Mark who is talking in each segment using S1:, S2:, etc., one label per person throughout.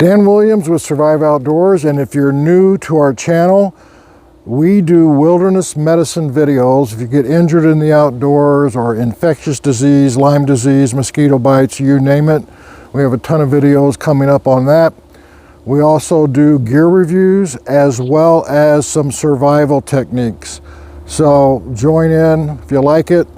S1: Dan Williams with Survive Outdoors, and if you're new to our channel, we do wilderness medicine videos. If you get injured in the outdoors or infectious disease, Lyme disease, mosquito bites, you name it, we have a ton of videos coming up on that. We also do gear reviews as well as some survival techniques. So join in if you like it,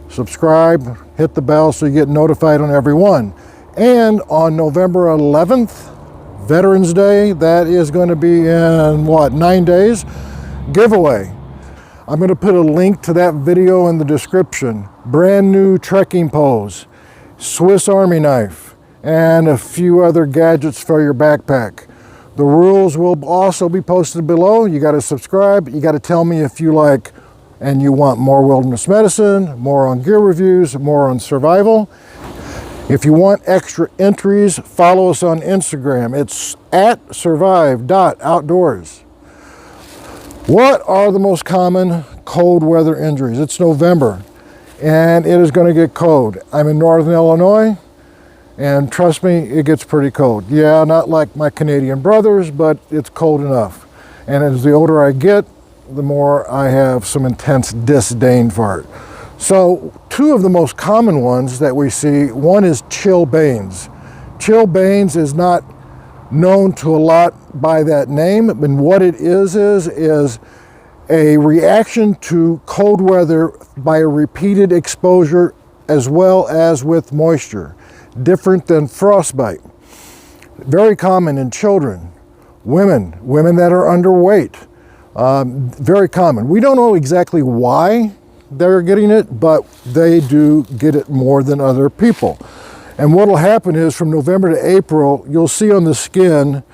S1: subscribe, hit the bell so you get notified on every one. And on November 11th, Veterans Day, that is going to be in what, 9 days? Giveaway. I'm going to put a link to that video in the description. Brand new trekking poles, Swiss Army knife, and a few other gadgets for your backpack. The rules will also be posted below. You got to subscribe. You got to tell me if you like and you want more wilderness medicine, more on gear reviews, more on survival. If you want extra entries, follow us on Instagram. It's at survive.outdoors. What are the most common cold weather injuries? It's November and it is going to get cold. I'm in northern Illinois and trust me, it gets pretty cold. Yeah, not like my Canadian brothers, but it's cold enough. And as the older I get, the more I have some intense disdain for it. So two of the most common ones that we see, one is chilblains. Chilblains is not known to a lot by that name, and what it is a reaction to cold weather by a repeated exposure as well as with moisture, different than frostbite. Very common in children, women that are underweight, very common. We don't know exactly why they're getting it, but they do get it more than other people. And what will happen is from November to April, you'll see on the skin,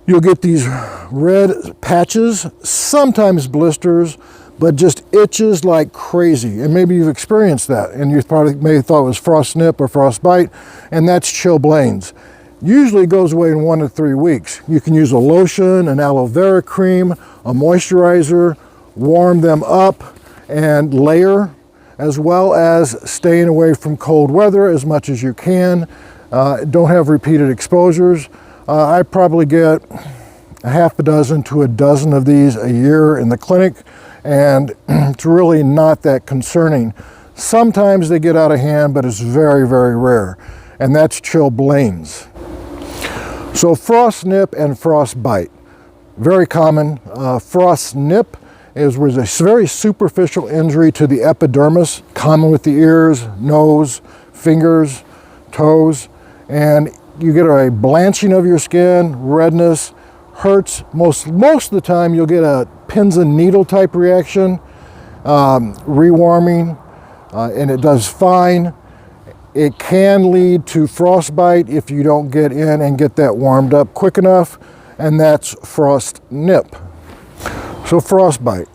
S1: you'll get these red patches, sometimes blisters, but just itches like crazy. And maybe you've experienced that, and you probably may have thought it was frostnip or frostbite, and that's chilblains. Usually goes away in 1 to 3 weeks. You can use a lotion, an aloe vera cream, a moisturizer, warm them up, and layer, as well as staying away from cold weather as much as you can. Don't have repeated exposures. I probably get a half a dozen to a dozen of these a year in the clinic, and it's really not that concerning. Sometimes they get out of hand, but it's very, very rare, and that's chilblains. So frostnip and frostbite, very common. Frostnip was a very superficial injury to the epidermis, common with the ears, nose, fingers, toes, and you get a blanching of your skin, redness, hurts. Most of the time you'll get a pins and needle type reaction, rewarming, and it does fine. It can lead to frostbite if you don't get in and get that warmed up quick enough, and that's frostnip. So frostbite,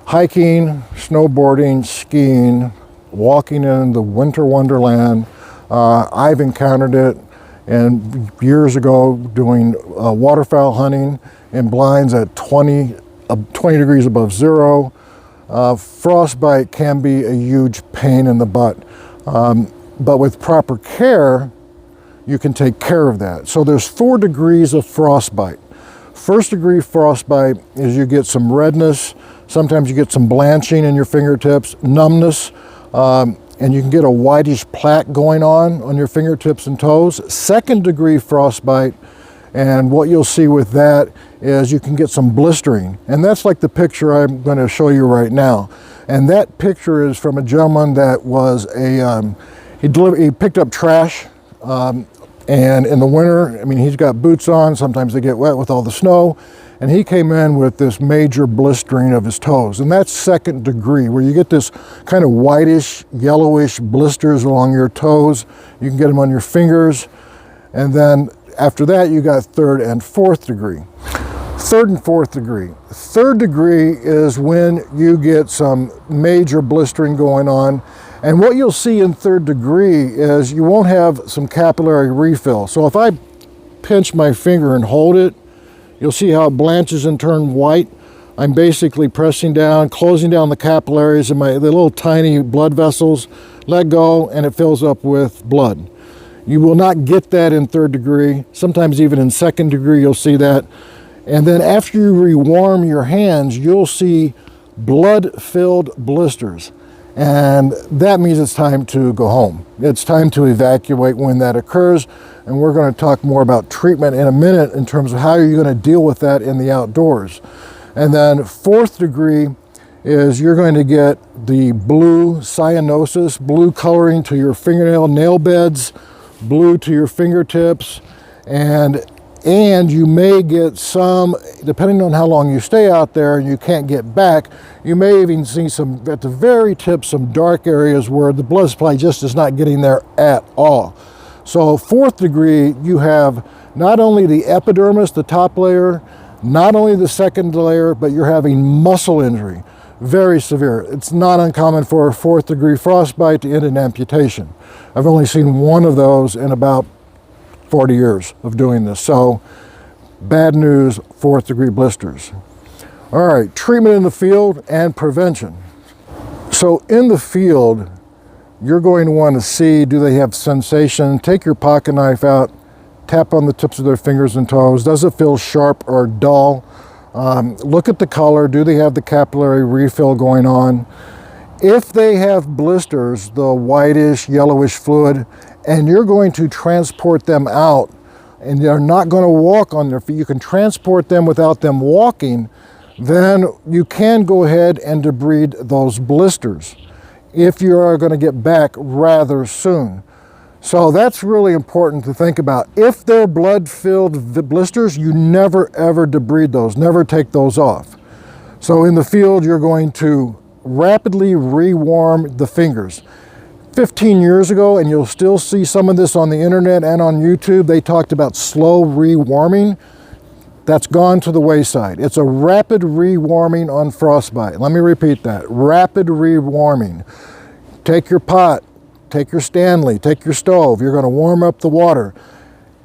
S1: hiking, snowboarding, skiing, walking in the winter wonderland. I've encountered it, and years ago doing waterfowl hunting in blinds at 20 degrees above zero. Frostbite can be a huge pain in the butt, but with proper care, you can take care of that. So there's 4 degrees of frostbite. First degree frostbite is you get some redness, sometimes you get some blanching in your fingertips, numbness, and you can get a whitish plaque going on your fingertips and toes. Second degree frostbite, and what you'll see with that is you can get some blistering, and that's like the picture I'm going to show you right now. And that picture is from a gentleman that was he picked up trash. And in the winter, I mean, he's got boots on, sometimes they get wet with all the snow, and he came in with this major blistering of his toes. And that's second degree, where you get this kind of whitish, yellowish blisters along your toes. You can get them on your fingers. And then after that, you got third and fourth degree. Third and fourth degree. Third degree is when you get some major blistering going on. And what you'll see in third degree is you won't have some capillary refill. So if I pinch my finger and hold it, you'll see how it blanches and turns white. I'm basically pressing down, closing down the capillaries in the little tiny blood vessels, let go, and it fills up with blood. You will not get that in 3rd degree. Sometimes even in 2nd degree you'll see that. And then after you rewarm your hands, you'll see blood-filled blisters. And that means it's time to go home. It's time to evacuate when that occurs. And we're going to talk more about treatment in a minute in terms of how you're going to deal with that in the outdoors. And then 4th degree is you're going to get the blue cyanosis, blue coloring to your fingernail nail beds, blue to your fingertips, and you may get some, depending on how long you stay out there and you can't get back, you may even see some, at the very tip, some dark areas where the blood supply just is not getting there at all. So 4th degree, you have not only the epidermis, the top layer, not only the 2nd layer, but you're having muscle injury. Very severe. It's not uncommon for a 4th degree frostbite to end in amputation. I've only seen one of those in about 40 years of doing this. So bad news, 4th degree blisters. All right, treatment in the field and prevention. So in the field, you're going to want to see, do they have sensation? Take your pocket knife out, tap on the tips of their fingers and toes. Does it feel sharp or dull? Look at the color. Do they have the capillary refill going on? If they have blisters, the whitish, yellowish fluid, and you're going to transport them out, and they're not going to walk on their feet, you can transport them without them walking, then you can go ahead and debride those blisters if you are going to get back rather soon. So that's really important to think about. If they're blood-filled blisters, you never ever debride those, never take those off. So in the field, you're going to rapidly rewarm the fingers. 15 years ago, and you'll still see some of this on the internet and on YouTube, they talked about slow rewarming. That's gone to the wayside. It's a rapid rewarming on frostbite. Let me repeat that, rapid rewarming. Take your pot, take your Stanley, take your stove. You're going to warm up the water.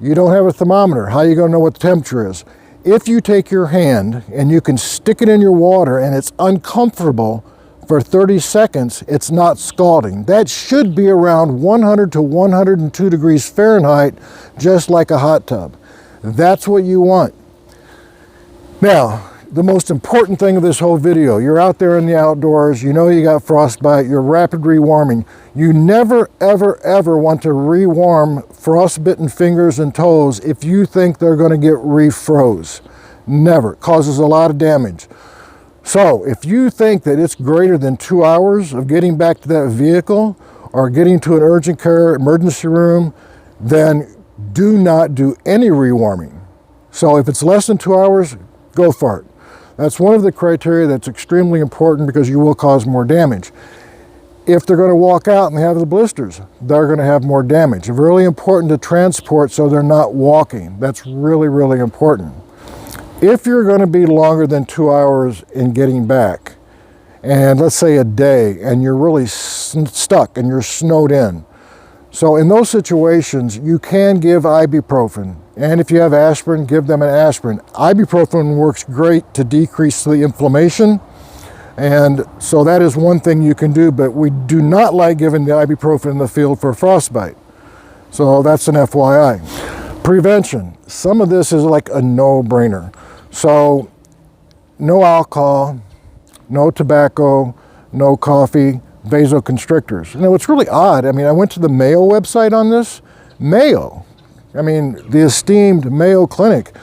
S1: You don't have a thermometer. How are you going to know what the temperature is? If you take your hand and you can stick it in your water and it's uncomfortable for 30 seconds, it's not scalding. That should be around 100 to 102 degrees Fahrenheit, just like a hot tub. That's what you want. Now, the most important thing of this whole video, you're out there in the outdoors, you know you got frostbite, you're rapid rewarming. You never, ever, ever want to rewarm frostbitten fingers and toes if you think they're going to get refroze. Never. It causes a lot of damage. So if you think that it's greater than 2 hours of getting back to that vehicle or getting to an urgent care emergency room, then do not do any rewarming. So if it's less than 2 hours, go for it. That's one of the criteria that's extremely important because you will cause more damage. If they're going to walk out and they have the blisters, they're going to have more damage. It's really important to transport so they're not walking. That's really, really important. If you're going to be longer than 2 hours in getting back, and let's say a day, and you're really stuck and you're snowed in, so in those situations, you can give ibuprofen. And if you have aspirin, give them an aspirin. Ibuprofen works great to decrease the inflammation. And so that is one thing you can do, but we do not like giving the ibuprofen in the field for frostbite. So that's an FYI. Prevention. Some of this is like a no-brainer. So no alcohol, no tobacco, no coffee, vasoconstrictors. You know, it's really odd. I mean, I went to the Mayo website on this. Mayo. I mean, the esteemed Mayo Clinic.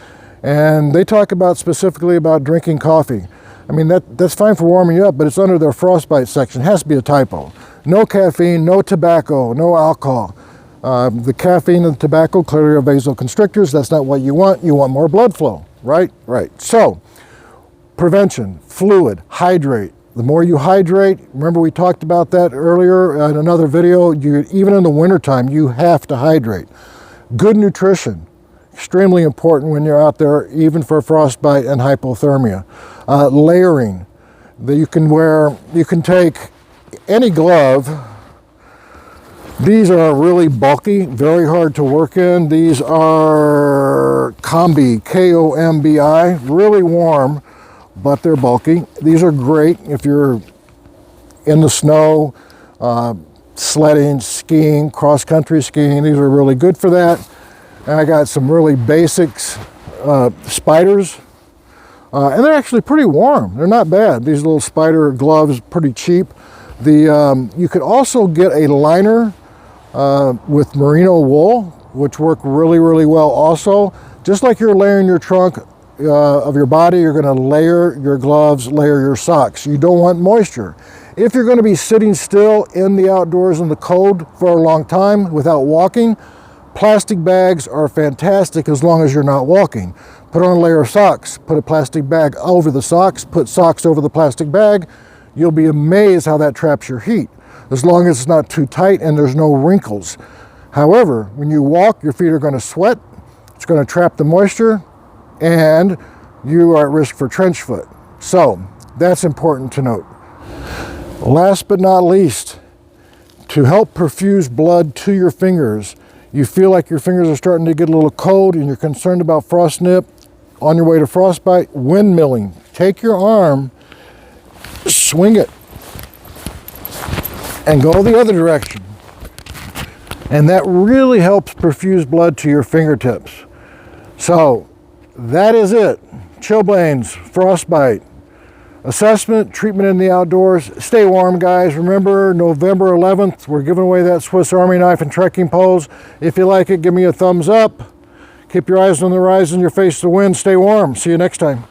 S1: And they talk about specifically about drinking coffee. I mean, that's fine for warming you up, but it's under their frostbite section. It has to be a typo. No caffeine, no tobacco, no alcohol. The caffeine and the tobacco clearly are vasoconstrictors. That's not what you want. You want more blood flow, right? Right. So, prevention, fluid, hydrate. The more you hydrate, remember we talked about that earlier in another video, even in the wintertime, you have to hydrate. Good nutrition, extremely important when you're out there, even for frostbite and hypothermia. Layering, that you can wear, you can take any glove. These are really bulky, very hard to work in. These are Combi, K-O-M-B-I, really warm, but they're bulky. These are great if you're in the snow, sledding, skiing, cross-country skiing. These are really good for that. And I got some really basics spiders. And they're actually pretty warm. They're not bad. These little spider gloves, pretty cheap. You could also get a liner with merino wool, which work really, really well also. Just like you're layering your trunk of your body, you're going to layer your gloves, layer your socks. You don't want moisture. If you're going to be sitting still in the outdoors in the cold for a long time without walking, plastic bags are fantastic as long as you're not walking. Put on a layer of socks, put a plastic bag over the socks, put socks over the plastic bag. You'll be amazed how that traps your heat, as long as it's not too tight and there's no wrinkles. However, when you walk, your feet are going to sweat, it's going to trap the moisture, and you are at risk for trench foot. So that's important to note. Last but not least, to help perfuse blood to your fingers, you feel like your fingers are starting to get a little cold and you're concerned about frostnip, on your way to frostbite, windmilling. Take your arm, swing it, and go the other direction. And that really helps perfuse blood to your fingertips. So that is it. Chilblains, frostbite, assessment, treatment in the outdoors. Stay warm, guys. Remember, November 11th, we're giving away that Swiss Army knife and trekking poles. If you like it, give me a thumbs up. Keep your eyes on the horizon, your face to the wind. Stay warm. See you next time.